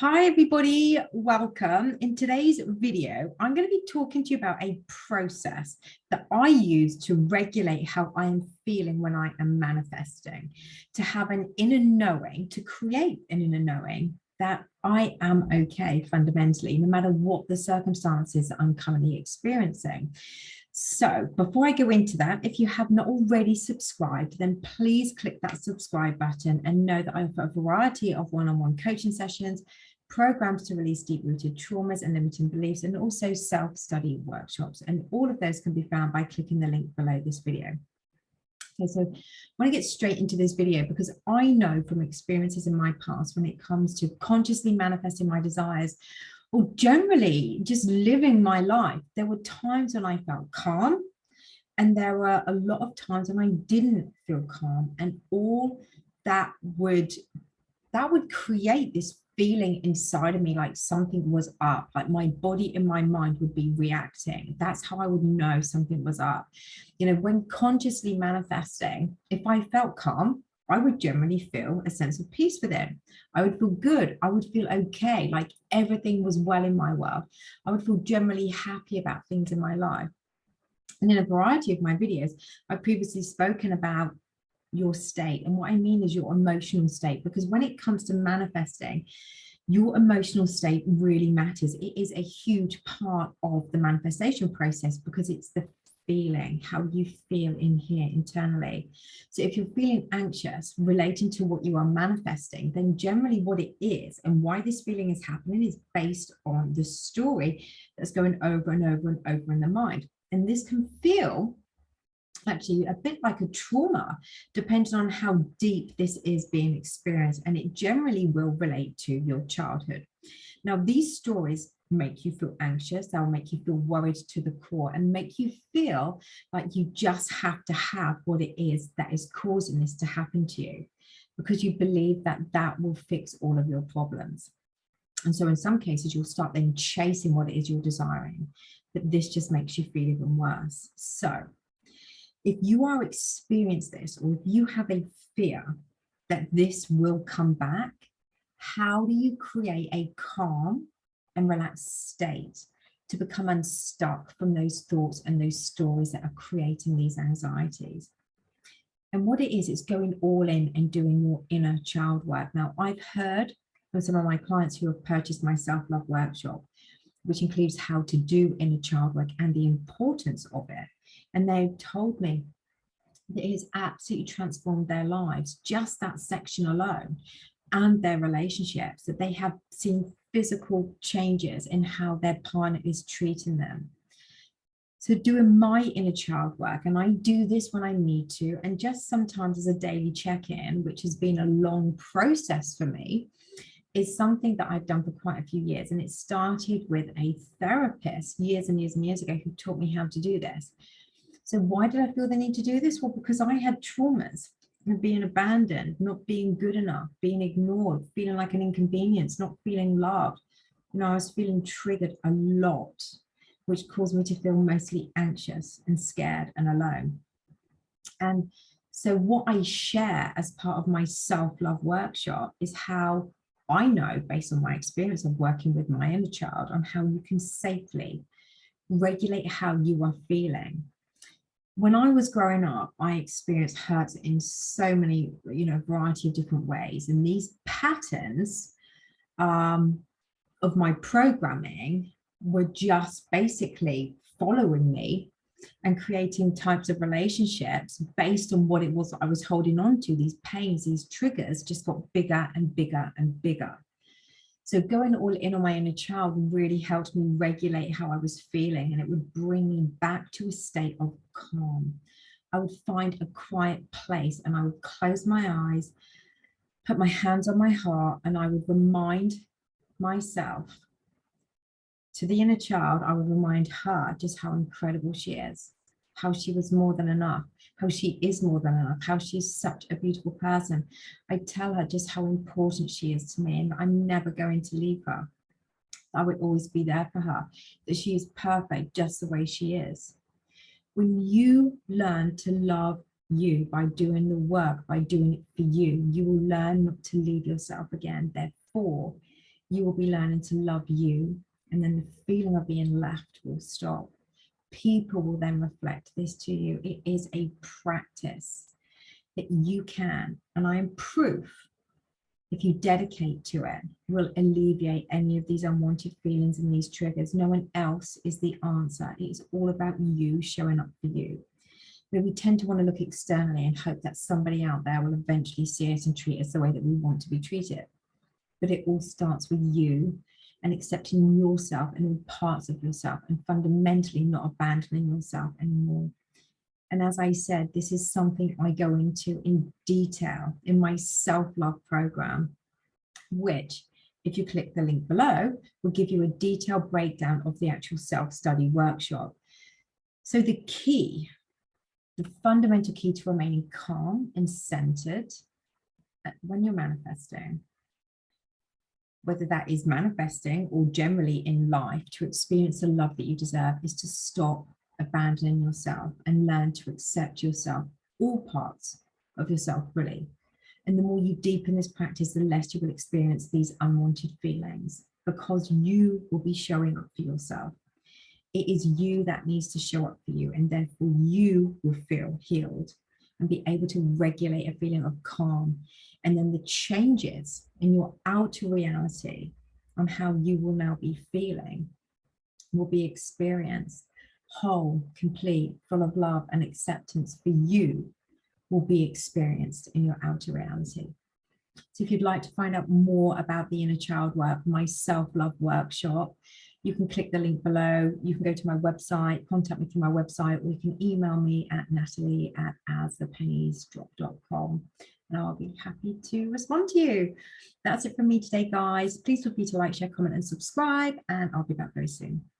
Hi everybody, welcome. In today's video, I'm going to be talking to you about a process that I use to regulate how I am feeling when I am manifesting, to have an inner knowing, to create an inner knowing that I am okay fundamentally, no matter what the circumstances that I'm currently experiencing. So before I go into that, if you have not already subscribed, then please click that subscribe button and know that I offer a variety of one-on-one coaching sessions, programs to release deep-rooted traumas and limiting beliefs, and also self-study workshops. And all of those can be found by clicking the link below this video. Okay, so I want to get straight into this video because I know from experiences in my past when it comes to consciously manifesting my desires, or generally just living my life, there were times when I felt calm and there were a lot of times when I didn't feel calm, and all that would create this feeling inside of me like something was up, like my body and my mind would be reacting. That's how I would know something was up. You know, when consciously manifesting, if I felt calm, I would generally feel a sense of peace within. I would feel good. I would feel okay, like everything was well in my world. I would feel generally happy about things in my life. And in a variety of my videos, I've previously spoken about your state. And what I mean is your emotional state, because when it comes to manifesting, your emotional state really matters. It is a huge part of the manifestation process because it's the feeling, how you feel in here internally. So if you're feeling anxious relating to what you are manifesting, then generally what it is and why this feeling is happening is based on the story that's going over and over and over in the mind. And this can feel actually a bit like a trauma, depending on how deep this is being experienced, and it generally will relate to your childhood. Now, these stories make you feel anxious, they'll make you feel worried to the core and make you feel like you just have to have what it is that is causing this to happen to you, because you believe that that will fix all of your problems. And so in some cases, you'll start then chasing what it is you're desiring, but this just makes you feel even worse. So if you are experiencing this, or if you have a fear that this will come back, how do you create a calm and relaxed state to become unstuck from those thoughts and those stories that are creating these anxieties? And what it is, it's going all in and doing your inner child work. Now, I've heard from some of my clients who have purchased my self-love workshop, which includes how to do inner child work and the importance of it. And they've told me that it has absolutely transformed their lives, just that section alone, and their relationships, that they have seen physical changes in how their partner is treating them. So doing my inner child work, and I do this when I need to, and just sometimes as a daily check-in, which has been a long process for me, is something that I've done for quite a few years. And it started with a therapist years and years and years ago who taught me how to do this. So why did I feel the need to do this? Well, because I had traumas of being abandoned, not being good enough, being ignored, feeling like an inconvenience, not feeling loved. You know, I was feeling triggered a lot, which caused me to feel mostly anxious and scared and alone. And so what I share as part of my self-love workshop is how I know, based on my experience of working with my inner child, on how you can safely regulate how you are feeling. When I was growing up, I experienced hurt in so many, variety of different ways. And these patterns of my programming were just basically following me and creating types of relationships based on what it was I was holding on to. These pains, these triggers just got bigger and bigger and bigger. So going all in on my inner child really helped me regulate how I was feeling, and it would bring me back to a state of calm. I would find a quiet place and I would close my eyes, put my hands on my heart, and I would remind myself, to the inner child, I would remind her just how incredible she is, how she was more than enough, how she is more than enough, how she's such a beautiful person. I tell her just how important she is to me, and I'm never going to leave her. I would always be there for her, that she is perfect just the way she is. When you learn to love you by doing the work, by doing it for you, you will learn not to leave yourself again. Therefore, you will be learning to love you, and then the feeling of being left will stop. People will then reflect this to you. It is a practice that you can, and I am proof, if you dedicate to it, will alleviate any of these unwanted feelings and these triggers. No one else is the answer. It is all about you showing up for you. But we tend to want to look externally and hope that somebody out there will eventually see us and treat us the way that we want to be treated. But it all starts with you and accepting yourself and all parts of yourself, and fundamentally not abandoning yourself anymore. And as I said, this is something I go into in detail in my self-love program, which, if you click the link below, will give you a detailed breakdown of the actual self-study workshop. So the fundamental key to remaining calm and centered when you're manifesting, whether that is manifesting or generally in life, to experience the love that you deserve, is to stop abandoning yourself and learn to accept yourself, all parts of yourself, really. And the more you deepen this practice, the less you will experience these unwanted feelings, because you will be showing up for yourself. It is you that needs to show up for you, and therefore you will feel healed and be able to regulate a feeling of calm. And then the changes in your outer reality on how you will now be feeling will be experienced whole, complete, full of love and acceptance for you, will be experienced in your outer reality. So if you'd like to find out more about the inner child work, my self-love workshop, you can click the link below. You can go to my website, contact me through my website, or you can email me at natalie@asthepenniesdrop.com, and I'll be happy to respond to you. That's it from me today, guys. Please feel free to like, share, comment, and subscribe, and I'll be back very soon.